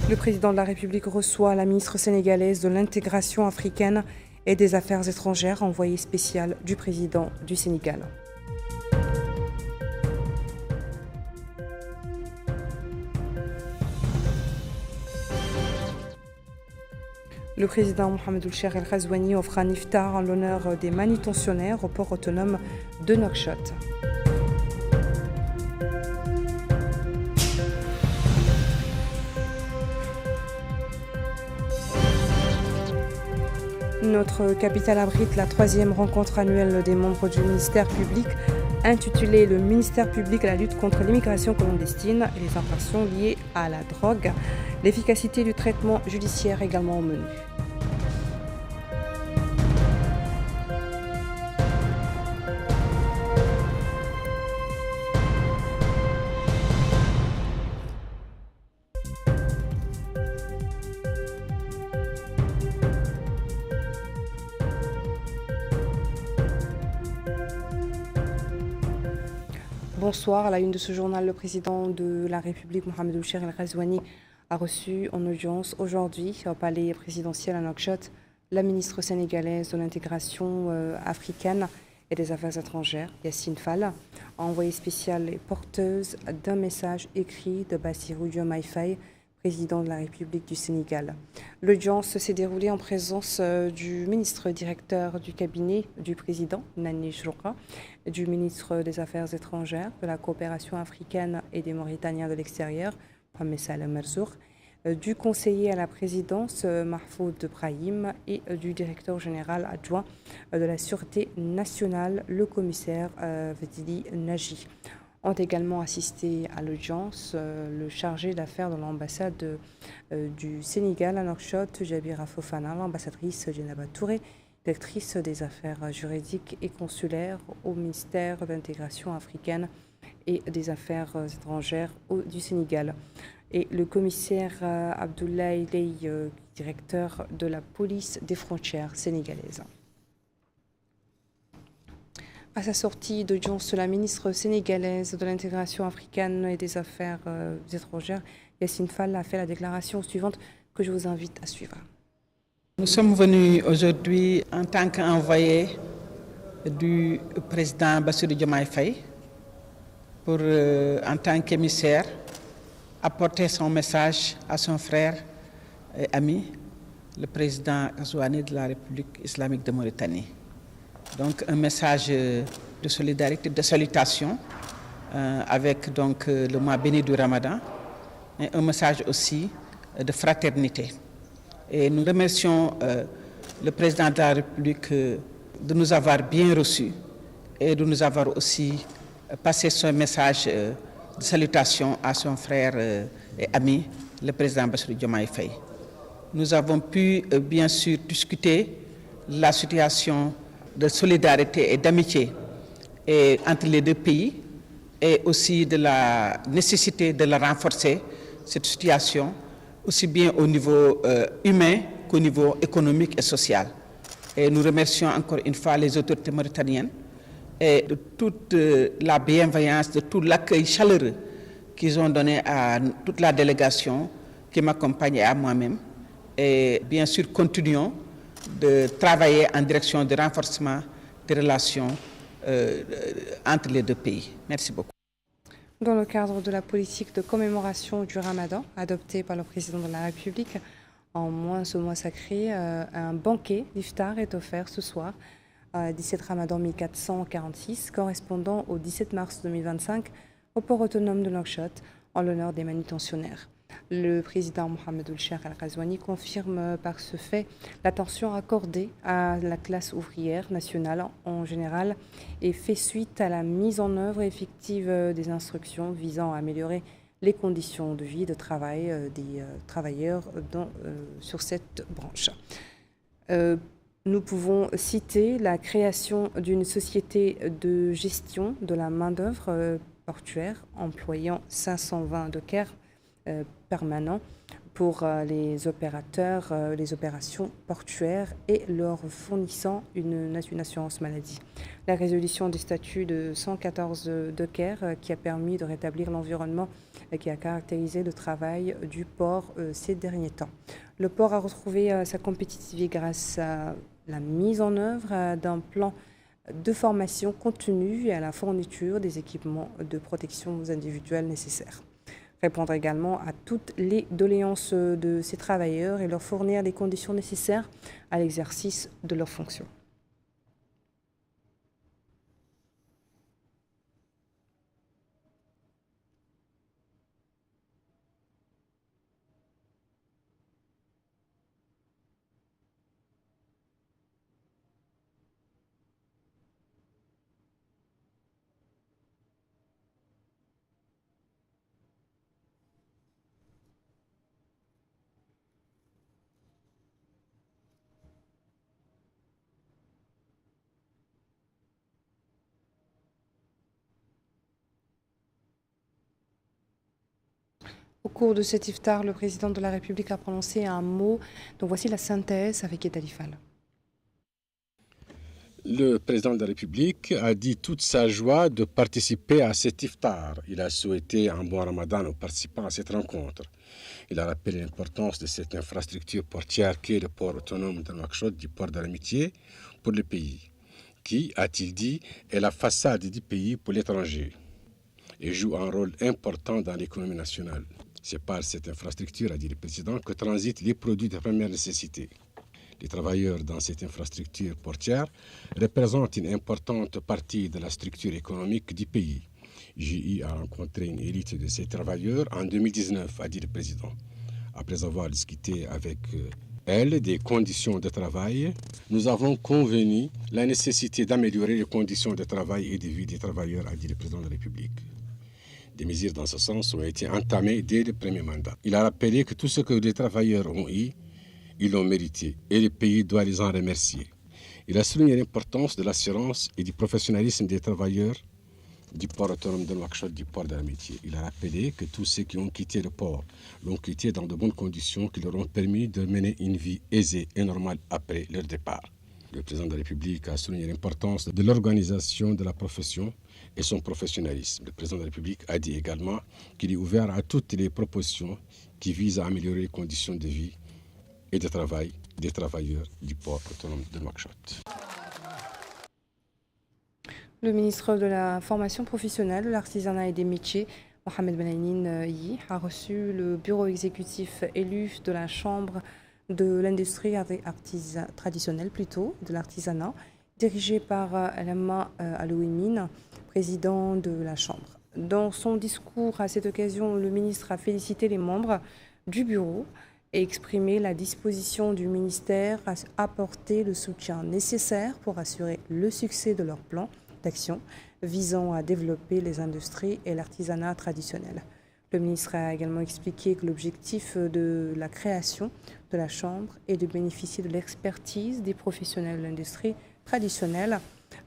Le président de la République reçoit la ministre sénégalaise de l'intégration africaine et des affaires étrangères, envoyée spéciale du président du Sénégal. Le président Mohamed Ould-Cheikh El Ghazouani offre un iftar en l'honneur des manutentionnaires au port autonome de Nouakchott. Notre capitale abrite la 3e rencontre annuelle des membres du ministère public, intitulée « Le ministère public à la lutte contre l'immigration clandestine et les infractions liées à la drogue ». L'efficacité du traitement judiciaire également au menu. Bonsoir. À la une de ce journal, le président de la République, Mohamed Ould-Cheikh El Ghazouani, a reçu en audience aujourd'hui au palais présidentiel à Nouakchott la ministre sénégalaise de l'intégration africaine et des affaires étrangères, Yassine Fall, a envoyé spécial et porteuse d'un message écrit de Bassirou Diomaye Faye, président de la République du Sénégal. L'audience s'est déroulée en présence du ministre directeur du cabinet du président, Nani Chrouka, du ministre des Affaires étrangères, de la coopération africaine et des Mauritaniens de l'extérieur, Mohamed Salem Merzouk, du conseiller à la présidence, Mahfoud Brahim, et du directeur général adjoint de la Sûreté nationale, le commissaire Vedili Naji. Ont également assisté à l'audience le chargé d'affaires de l'ambassade du Sénégal à Nouakchott, Jabira Fofana, l'ambassadrice Djenaba Touré, directrice des affaires juridiques et consulaires au ministère de l'intégration africaine et des affaires étrangères du Sénégal, et le commissaire Abdoulaye Ley, directeur de la police des frontières sénégalaise. À sa sortie d'audience, la ministre sénégalaise de l'intégration africaine et des affaires étrangères, Yassine Fall, a fait la déclaration suivante que je vous invite à suivre. Nous sommes venus aujourd'hui en tant qu'envoyés du président Bassirou Diomaye Faye pour, en tant qu'émissaire, apporter son message à son frère et ami, le président Ghazouani de la République islamique de Mauritanie. Donc un message de solidarité, de salutation avec donc, le mois béni du Ramadan, et un message aussi de fraternité. Et nous remercions le président de la République de nous avoir bien reçus et de nous avoir aussi passé son message de salutation à son frère et ami, le président Bassirou Diomaye Faye. Nous avons pu bien sûr discuter la situation de solidarité et d'amitié entre les deux pays, et aussi de la nécessité de la renforcer, cette situation, aussi bien au niveau humain qu'au niveau économique et social. Et nous remercions encore une fois les autorités mauritaniennes et de toute la bienveillance, de tout l'accueil chaleureux qu'ils ont donné à toute la délégation qui m'accompagne et à moi-même. Et bien sûr, continuons de travailler en direction du renforcement des relations entre les deux pays. Merci beaucoup. Dans le cadre de la politique de commémoration du Ramadan adoptée par le président de la République, en ce mois sacré, un banquet d'iftar est offert ce soir, 17 Ramadan 1446, correspondant au 17 mars 2025, au port autonome de Nouakchott, en l'honneur des manutentionnaires. Le président Mohamed Ould-Cheikh El Ghazouani confirme par ce fait l'attention accordée à la classe ouvrière nationale en général et fait suite à la mise en œuvre effective des instructions visant à améliorer les conditions de vie et de travail des travailleurs sur cette branche. Nous pouvons citer la création d'une société de gestion de la main-d'œuvre portuaire employant 520 dockers permanents pour les opérateurs, les opérations portuaires et leur fournissant une assurance maladie. La résolution du statut de 114 de Caire qui a permis de rétablir l'environnement qui a caractérisé le travail du port ces derniers temps. Le port a retrouvé sa compétitivité grâce à la mise en œuvre d'un plan de formation continue et à la fourniture des équipements de protection individuelle nécessaires. Répondre également à toutes les doléances de ces travailleurs et leur fournir les conditions nécessaires à l'exercice de leurs fonctions. Au cours de cet iftar, le président de la République a prononcé un mot dont voici la synthèse avec Edalifal. Le président de la République a dit toute sa joie de participer à cet iftar. Il a souhaité un bon ramadan aux participants à cette rencontre. Il a rappelé l'importance de cette infrastructure portière qui est le port autonome de Nouakchott, du port de l'amitié pour le pays, qui, a-t-il dit, est la façade du pays pour l'étranger et joue un rôle important dans l'économie nationale. C'est par cette infrastructure, a dit le président, que transitent les produits de première nécessité. Les travailleurs dans cette infrastructure portière représentent une importante partie de la structure économique du pays. JI a rencontré une élite de ces travailleurs en 2019, a dit le président. Après avoir discuté avec elle des conditions de travail, nous avons convenu la nécessité d'améliorer les conditions de travail et de vie des travailleurs, a dit le président de la République. Des mesures dans ce sens ont été entamées dès le premier mandat. Il a rappelé que tout ce que les travailleurs ont eu, ils l'ont mérité et le pays doit les en remercier. Il a souligné l'importance de l'assurance et du professionnalisme des travailleurs du port autonome de Nouakchott, du port de l'amitié. Il a rappelé que tous ceux qui ont quitté le port l'ont quitté dans de bonnes conditions qui leur ont permis de mener une vie aisée et normale après leur départ. Le président de la République a souligné l'importance de l'organisation de la profession et son professionnalisme. Le président de la République a dit également qu'il est ouvert à toutes les propositions qui visent à améliorer les conditions de vie et de travail des travailleurs du port autonome de Nouakchott. Le ministre de la Formation professionnelle, de l'Artisanat et des Métiers, Mohamed Benaïnin Yi, a reçu le bureau exécutif élu de la Chambre de l'industrie traditionnelle, de l'artisanat, dirigé par Alama Alouimine, président de la Chambre. Dans son discours à cette occasion, le ministre a félicité les membres du bureau et exprimé la disposition du ministère à apporter le soutien nécessaire pour assurer le succès de leur plan d'action visant à développer les industries et l'artisanat traditionnel. Le ministre a également expliqué que l'objectif de la création de la Chambre est de bénéficier de l'expertise des professionnels de l'industrie traditionnelle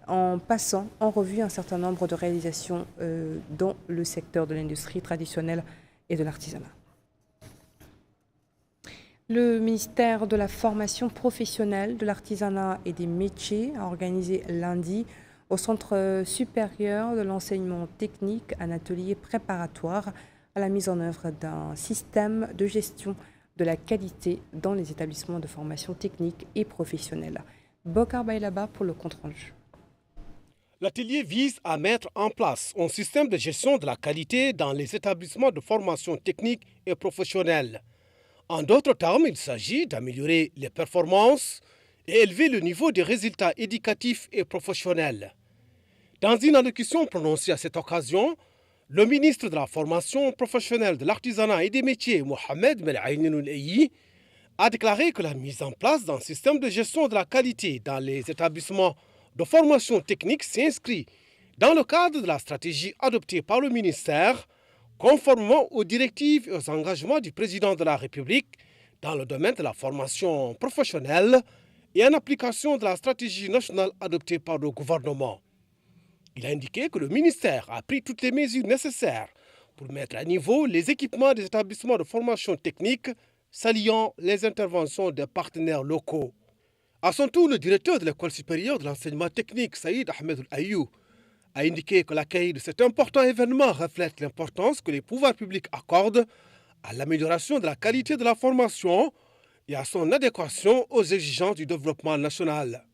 en passant en revue un certain nombre de réalisations dans le secteur de l'industrie traditionnelle et de l'artisanat. Le ministère de la Formation professionnelle, de l'artisanat et des métiers a organisé lundi au Centre supérieur de l'enseignement technique un atelier préparatoire à la mise en œuvre d'un système de gestion de la qualité dans les établissements de formation technique et professionnelle. Bokar Bailaba pour le compte-rendu. L'atelier vise à mettre en place un système de gestion de la qualité dans les établissements de formation technique et professionnelle. En d'autres termes, il s'agit d'améliorer les performances et élever le niveau des résultats éducatifs et professionnels. Dans une allocution prononcée à cette occasion, le ministre de la Formation professionnelle, de l'artisanat et des métiers, Mohamed Benaïnin Yi, a déclaré que la mise en place d'un système de gestion de la qualité dans les établissements de formation technique s'inscrit dans le cadre de la stratégie adoptée par le ministère, conformément aux directives et aux engagements du président de la République dans le domaine de la formation professionnelle et en application de la stratégie nationale adoptée par le gouvernement. Il a indiqué que le ministère a pris toutes les mesures nécessaires pour mettre à niveau les équipements des établissements de formation technique saluant les interventions des partenaires locaux. À son tour, le directeur de l'École supérieure de l'enseignement technique, Saïd Ahmed Ayou, a indiqué que l'accueil de cet important événement reflète l'importance que les pouvoirs publics accordent à l'amélioration de la qualité de la formation et à son adéquation aux exigences du développement national.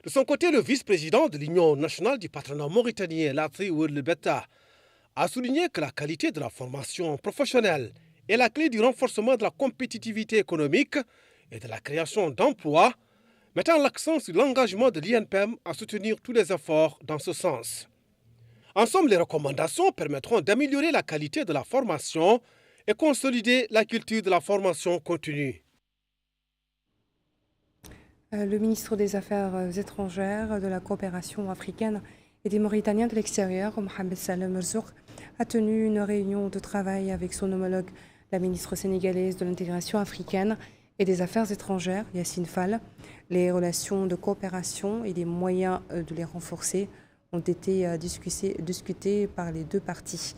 De son côté, le vice-président de l'Union nationale du patronat mauritanien, Latri Ouerlebeta, a souligné que la qualité de la formation professionnelle est la clé du renforcement de la compétitivité économique et de la création d'emplois, mettant l'accent sur l'engagement de l'INPEM à soutenir tous les efforts dans ce sens. En somme, les recommandations permettront d'améliorer la qualité de la formation et consolider la culture de la formation continue. Le ministre des Affaires étrangères, de la coopération africaine et des Mauritaniens de l'extérieur, Mohamed Salem Merzouk, a tenu une réunion de travail avec son homologue, la ministre sénégalaise de l'intégration africaine et des Affaires étrangères, Yassine Fall. Les relations de coopération et les moyens de les renforcer ont été discutés par les deux parties.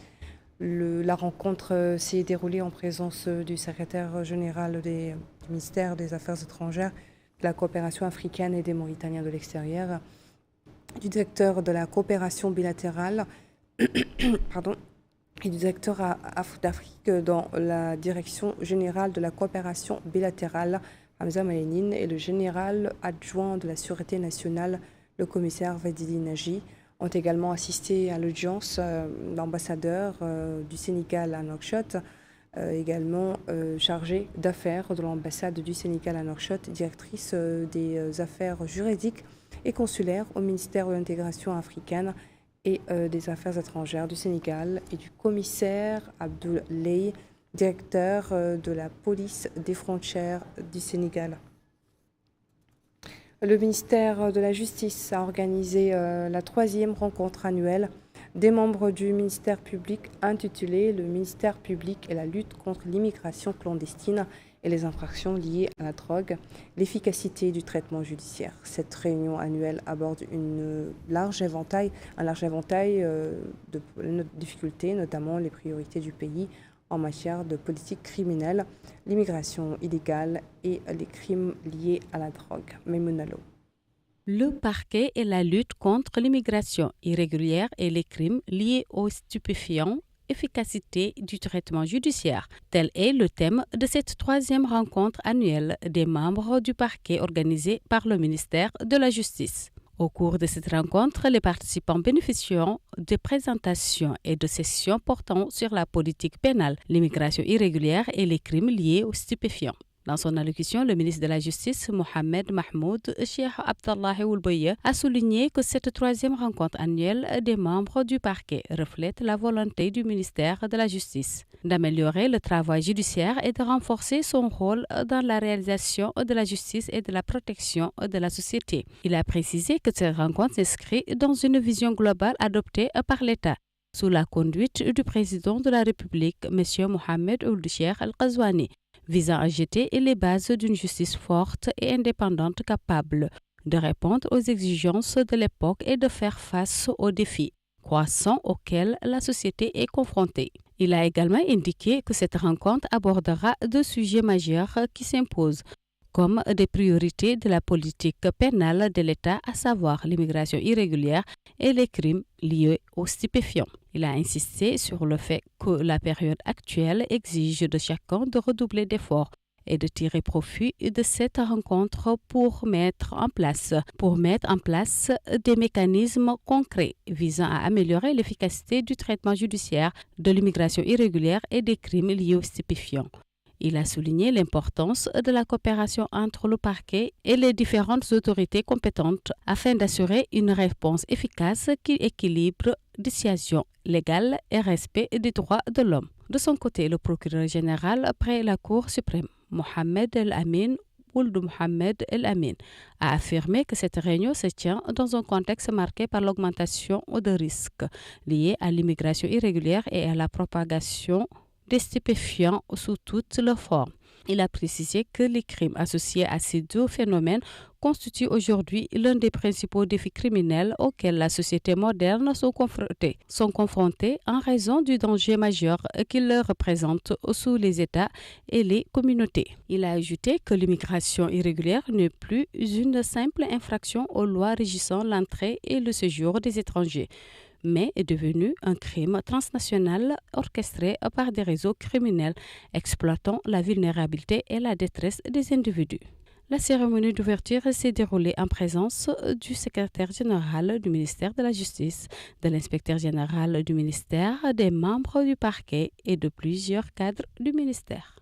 La rencontre s'est déroulée en présence du secrétaire général du ministère des Affaires étrangères, de la coopération africaine et des Mauritaniens de l'extérieur, du directeur de la coopération bilatérale et du directeur d'Afrique dans la direction générale de la coopération bilatérale, Hamza Maïnine, et le général adjoint de la Sûreté nationale, le commissaire Vadili Nagy, ont également assisté à l'audience l'ambassadeur du Sénégal à Nouakchott, également chargée d'affaires de l'ambassade du Sénégal à Nouakchott, directrice des affaires juridiques et consulaires au ministère de l'intégration africaine et des affaires étrangères du Sénégal, et du commissaire Abdoul Ley, directeur de la police des frontières du Sénégal. Le ministère de la Justice a organisé la 3e rencontre annuelle des membres du ministère public intitulée « Le ministère public et la lutte contre l'immigration clandestine et les infractions liées à la drogue, l'efficacité du traitement judiciaire ». Cette réunion annuelle aborde un large éventail de difficultés, notamment les priorités du pays en matière de politique criminelle, l'immigration illégale et les crimes liés à la drogue. Memounalo. Le parquet et la lutte contre l'immigration irrégulière et les crimes liés aux stupéfiants, efficacité du traitement judiciaire. Tel est le thème de cette 3e rencontre annuelle des membres du parquet organisée par le ministère de la Justice. Au cours de cette rencontre, les participants bénéficieront de présentations et de sessions portant sur la politique pénale, l'immigration irrégulière et les crimes liés aux stupéfiants. Dans son allocution, le ministre de la Justice, Mohamed Mahmoud Cheikh Abdallahi Oulboye, a souligné que cette 3e rencontre annuelle des membres du parquet reflète la volonté du ministère de la Justice d'améliorer le travail judiciaire et de renforcer son rôle dans la réalisation de la justice et de la protection de la société. Il a précisé que cette rencontre s'inscrit dans une vision globale adoptée par l'État, sous la conduite du président de la République, M. Mohamed Ould Cheikh Al-Ghazouani, visant à jeter les bases d'une justice forte et indépendante capable de répondre aux exigences de l'époque et de faire face aux défis croissants auxquels la société est confrontée. Il a également indiqué que cette rencontre abordera 2 sujets majeurs qui s'imposent comme des priorités de la politique pénale de l'État, à savoir l'immigration irrégulière et les crimes liés aux stupéfiants. Il a insisté sur le fait que la période actuelle exige de chacun de redoubler d'efforts et de tirer profit de cette rencontre pour mettre en place des mécanismes concrets visant à améliorer l'efficacité du traitement judiciaire de l'immigration irrégulière et des crimes liés aux stupéfiants. Il a souligné l'importance de la coopération entre le parquet et les différentes autorités compétentes afin d'assurer une réponse efficace qui équilibre dissuasion légale et respect des droits de l'homme. De son côté, le procureur général près la Cour suprême, Mohamed El-Amin Ould Mohamed El-Amin, a affirmé que cette réunion se tient dans un contexte marqué par l'augmentation de risques liés à l'immigration irrégulière et à la propagation des stupéfiants sous toutes leurs formes. Il a précisé que les crimes associés à ces deux phénomènes constituent aujourd'hui l'un des principaux défis criminels auxquels la société moderne sont confrontés en raison du danger majeur qu'ils représentent sous les États et les communautés. Il a ajouté que l'immigration irrégulière n'est plus une simple infraction aux lois régissant l'entrée et le séjour des étrangers, mais est devenu un crime transnational orchestré par des réseaux criminels exploitant la vulnérabilité et la détresse des individus. La cérémonie d'ouverture s'est déroulée en présence du secrétaire général du ministère de la Justice, de l'inspecteur général du ministère, des membres du parquet et de plusieurs cadres du ministère.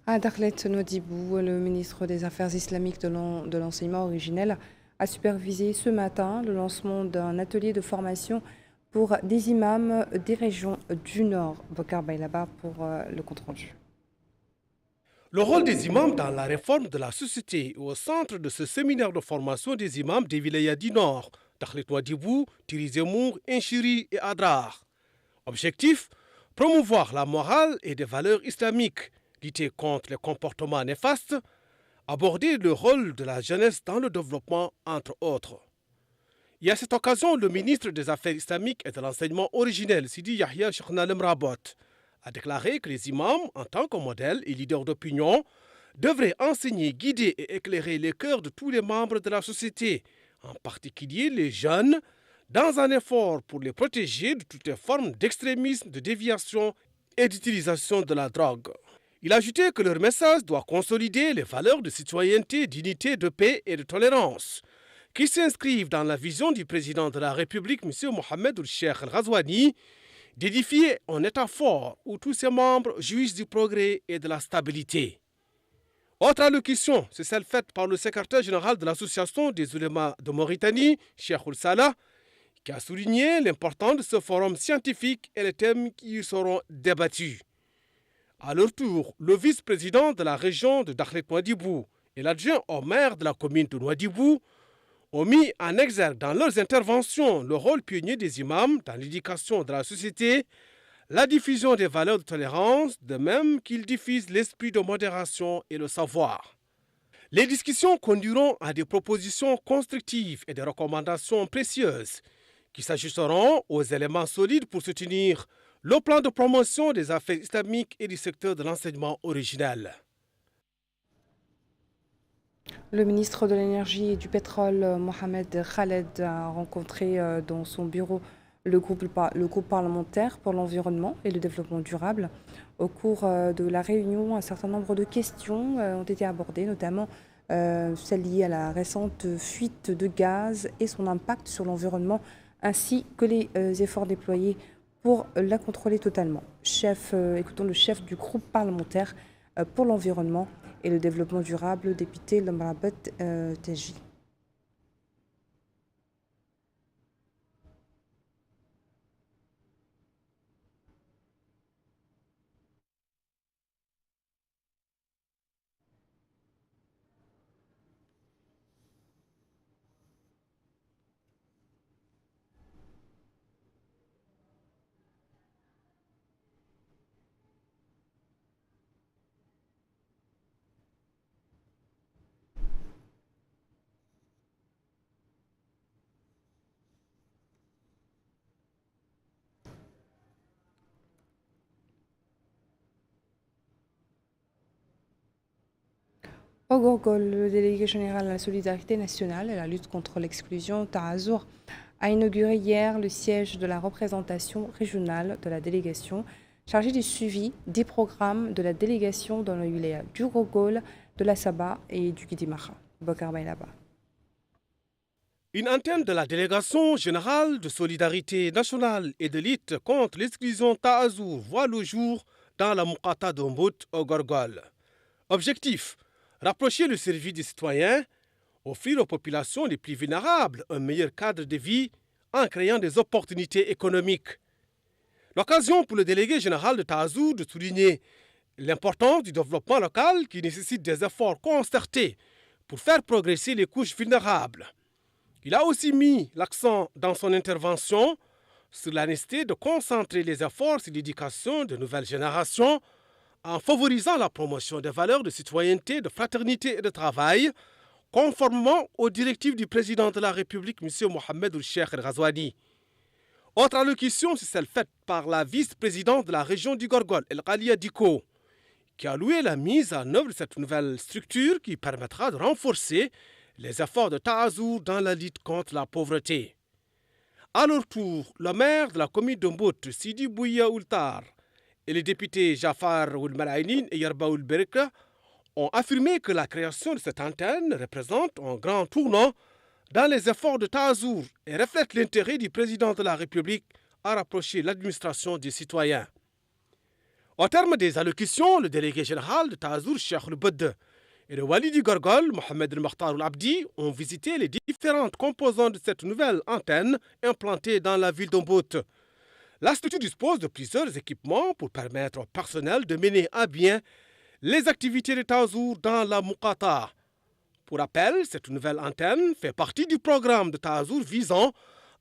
À Dakhlet Nouadhibou, le ministre des Affaires islamiques de l'enseignement originel a supervisé ce matin le lancement d'un atelier de formation pour des imams des régions du Nord. Bokar Bailaba pour le compte-rendu. Le rôle des imams dans la réforme de la société est au centre de ce séminaire de formation des imams des vilayas du Nord, Dakhlet Nouadhibou, Tiri Zemour, Inchiri et Adrar. Objectif, promouvoir la morale et des valeurs islamiques, lutter contre les comportements néfastes, aborder le rôle de la jeunesse dans le développement, entre autres. Et à cette occasion, le ministre des Affaires islamiques et de l'enseignement originel, Sidi Yahya Cheikhna Lemrabot, a déclaré que les imams, en tant que modèles et leaders d'opinion, devraient enseigner, guider et éclairer les cœurs de tous les membres de la société, en particulier les jeunes, dans un effort pour les protéger de toutes les formes d'extrémisme, de déviation et d'utilisation de la drogue. Il a ajouté que leur message doit consolider les valeurs de citoyenneté, d'unité, de paix et de tolérance, qui s'inscrivent dans la vision du président de la République, M. Mohamed Ould-Cheikh El-Ghazouani, d'édifier un État fort où tous ses membres jouissent du progrès et de la stabilité. Autre allocution, c'est celle faite par le secrétaire général de l'Association des oulémas de Mauritanie, Cheikh Ould Salah, qui a souligné l'importance de ce forum scientifique et les thèmes qui y seront débattus. À leur tour, le vice-président de la région de Dakhlet Nouadhibou et l'adjoint au maire de la commune de Nouadhibou ont mis en exergue dans leurs interventions le rôle pionnier des imams dans l'éducation de la société, la diffusion des valeurs de tolérance, de même qu'ils diffusent l'esprit de modération et le savoir. Les discussions conduiront à des propositions constructives et des recommandations précieuses qui s'ajusteront aux éléments solides pour soutenir le plan de promotion des affaires islamiques et du secteur de l'enseignement originel. Le ministre de l'Énergie et du Pétrole, Mohamed Khaled, a rencontré dans son bureau le groupe parlementaire pour l'environnement et le développement durable. Au cours de la réunion, un certain nombre de questions ont été abordées, notamment celles liées à la récente fuite de gaz et son impact sur l'environnement, ainsi que les efforts déployés pour la contrôler totalement. Écoutons le chef du groupe parlementaire pour l'environnement et le développement durable, député Lemrabot Taji. Au Gorgol, le délégué général à la solidarité nationale et la lutte contre l'exclusion, Tahazour, a inauguré hier le siège de la représentation régionale de la délégation chargée du suivi des programmes de la délégation dans le wilaya du Gorgol, de la Saba et du Guidimacha. Bokar Bailaba. Une antenne de la délégation générale de solidarité nationale et de lutte contre l'exclusion Tahazour voit le jour dans la Moukata d'Ombout au Gorgol. Objectif: rapprocher le service des citoyens, offrir aux populations les plus vulnérables un meilleur cadre de vie en créant des opportunités économiques. L'occasion pour le délégué général de Tahazour de souligner l'importance du développement local qui nécessite des efforts concertés pour faire progresser les couches vulnérables. Il a aussi mis l'accent dans son intervention sur la nécessité de concentrer les efforts sur l'éducation de nouvelles générations en favorisant la promotion des valeurs de citoyenneté, de fraternité et de travail, conformément aux directives du président de la République, M. Mohamed Ould-Cheikh El Ghazouani. Autre allocution, c'est celle faite par la vice-présidente de la région du Gorgol, El Ghalia Diko, qui a loué la mise en œuvre de cette nouvelle structure qui permettra de renforcer les efforts de Taazour dans la lutte contre la pauvreté. À leur tour, le maire de la commune de Mbout, Sidi Bouya Oultar, et les députés Jafar Ould-Malaïnine et Yarba Ould-Berka ont affirmé que la création de cette antenne représente un grand tournant dans les efforts de Taazour et reflète l'intérêt du président de la République à rapprocher l'administration des citoyens. Au terme des allocutions, le délégué général de Taazour, Cheikh Al-Bud, et le wali du Gorgol, Mohamed El-Makhtar Ould-Abdi, ont visité les différentes composantes de cette nouvelle antenne implantée dans la ville d'Mbout. La structure dispose de plusieurs équipements pour permettre au personnel de mener à bien les activités de Taazour dans la Moukata. Pour rappel, cette nouvelle antenne fait partie du programme de Taazour visant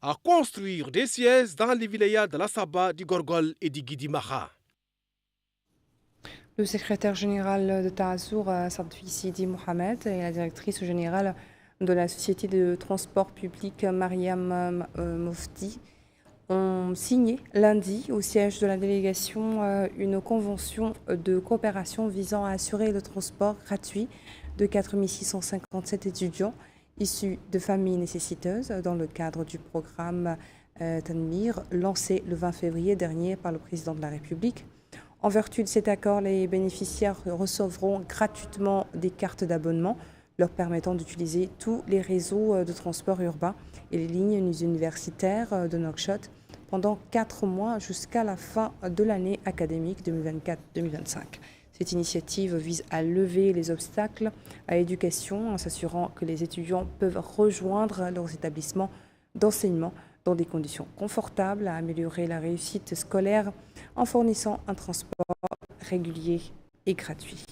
à construire des sièges dans les vilayas de l'Assaba, du Gorgol et du Guidimaha. Le secrétaire général de Taazour, Sadfi Sidi Mohamed, et la directrice générale de la société de transport public, Mariam Mofti, ont signé lundi au siège de la délégation une convention de coopération visant à assurer le transport gratuit de 4 657 étudiants issus de familles nécessiteuses dans le cadre du programme Tanmir lancé le 20 février dernier par le président de la République. En vertu de cet accord, les bénéficiaires recevront gratuitement des cartes d'abonnement leur permettant d'utiliser tous les réseaux de transport urbain et les lignes universitaires de Nouakchott pendant 4 mois jusqu'à la fin de l'année académique 2024-2025. Cette initiative vise à lever les obstacles à l'éducation en s'assurant que les étudiants peuvent rejoindre leurs établissements d'enseignement dans des conditions confortables, à améliorer la réussite scolaire en fournissant un transport régulier et gratuit.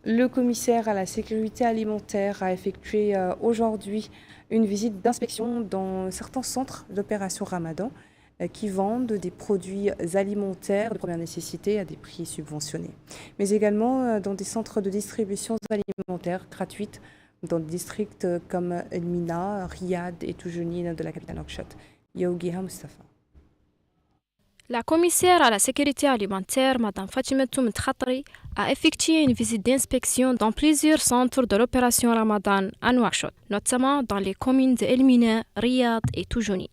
Le commissaire à la sécurité alimentaire a effectué aujourd'hui une visite d'inspection dans certains centres d'opération Ramadan qui vendent des produits alimentaires de première nécessité à des prix subventionnés, mais également dans des centres de distribution alimentaire gratuite dans des districts comme El Mina, Riyad et Toujounine de la capitale Nouakchott. Yaouguiha Mustafa. La commissaire à la sécurité alimentaire, Mme Fatimatou Khatri, a effectué une visite d'inspection dans plusieurs centres de l'opération Ramadan à Nouakchott, notamment dans les communes de El Mina, Riyad et Toujounine.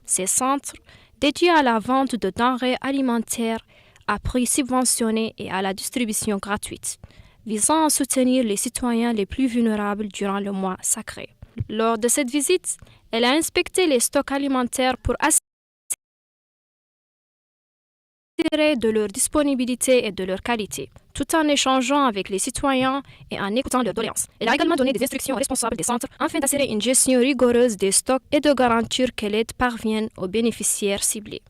Ces centres, dédiés à la vente de denrées alimentaires à prix subventionnés et à la distribution gratuite, visant à soutenir les citoyens les plus vulnérables durant le mois sacré. Lors de cette visite, elle a inspecté les stocks alimentaires pour assurer de leur disponibilité et de leur qualité, tout en échangeant avec les citoyens et en écoutant leurs doléances. Elle a également donné des instructions aux responsables des centres afin d'assurer une gestion rigoureuse des stocks et de garantir que l'aide parvienne aux bénéficiaires ciblés.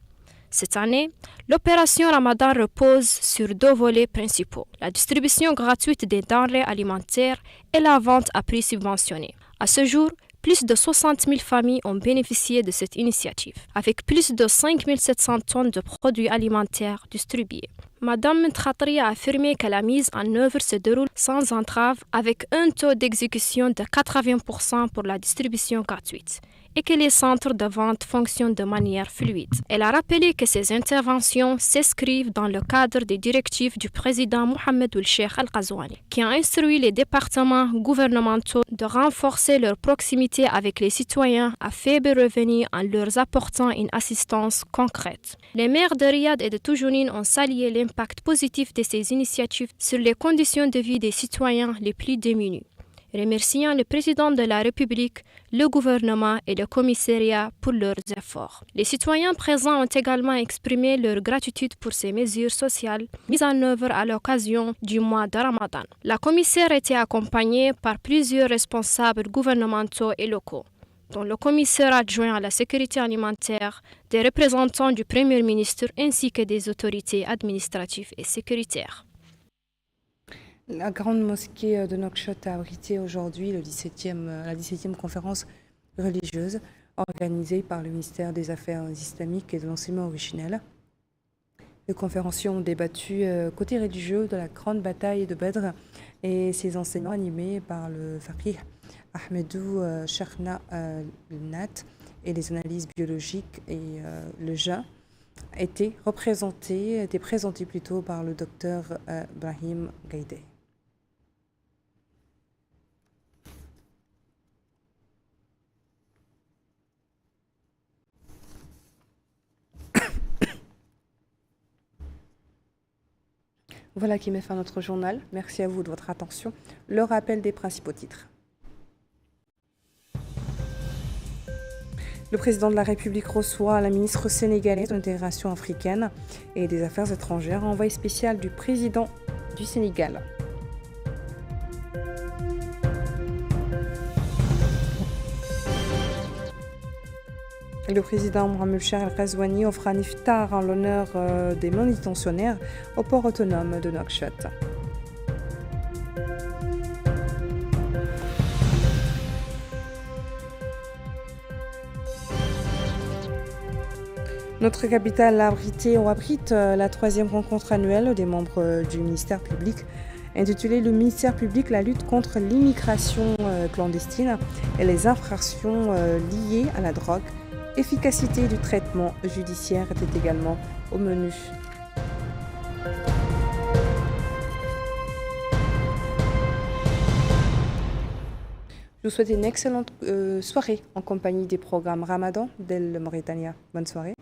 Cette année, l'opération Ramadan repose sur 2 volets principaux, la distribution gratuite des denrées alimentaires et la vente à prix subventionné. À ce jour, plus de 60 000 familles ont bénéficié de cette initiative, avec plus de 5 700 tonnes de produits alimentaires distribués. Mme Khatri a affirmé que la mise en œuvre se déroule sans entrave, avec un taux d'exécution de 80% pour la distribution gratuite, et que les centres de vente fonctionnent de manière fluide. Elle a rappelé que ces interventions s'inscrivent dans le cadre des directives du président Mohamed Ould-Cheikh El Ghazouani, qui a instruit les départements gouvernementaux de renforcer leur proximité avec les citoyens à faible revenu en leur apportant une assistance concrète. Les maires de Riyad et de Toujounine ont salué l'impact positif de ces initiatives sur les conditions de vie des citoyens les plus démunis, remerciant le président de la République, le gouvernement et le commissariat pour leurs efforts. Les citoyens présents ont également exprimé leur gratitude pour ces mesures sociales mises en œuvre à l'occasion du mois de Ramadan. La commissaire était accompagnée par plusieurs responsables gouvernementaux et locaux, dont le commissaire adjoint à la sécurité alimentaire, des représentants du Premier ministre ainsi que des autorités administratives et sécuritaires. La grande mosquée de Nouakchott a abrité aujourd'hui la 17e conférence religieuse organisée par le ministère des Affaires islamiques et de l'enseignement originel. Les conférenciers ont débattu côté religieux de la grande bataille de Badr et ses enseignements animés par le faqih Ahmedou Cheikhna Nat et les analyses biologiques et le jeûne étaient présentés par le docteur Brahim Gaïdé. Voilà qui met fin à notre journal. Merci à vous de votre attention. Le rappel des principaux titres. Le président de la République reçoit la ministre sénégalaise de l'intégration africaine et des affaires étrangères, envoyé spécial du président du Sénégal. Le président Mohamed Cheikh El Ghazouani offre un iftar en l'honneur des manutentionnaires au port autonome de Nouakchott. Notre capitale abrite la 3e rencontre annuelle des membres du ministère public, intitulée Le ministère public, la lutte contre l'immigration clandestine et les infractions liées à la drogue. Efficacité du traitement judiciaire était également au menu. Je vous souhaite une excellente soirée en compagnie des programmes Ramadan d'El Mauritania. Bonne soirée.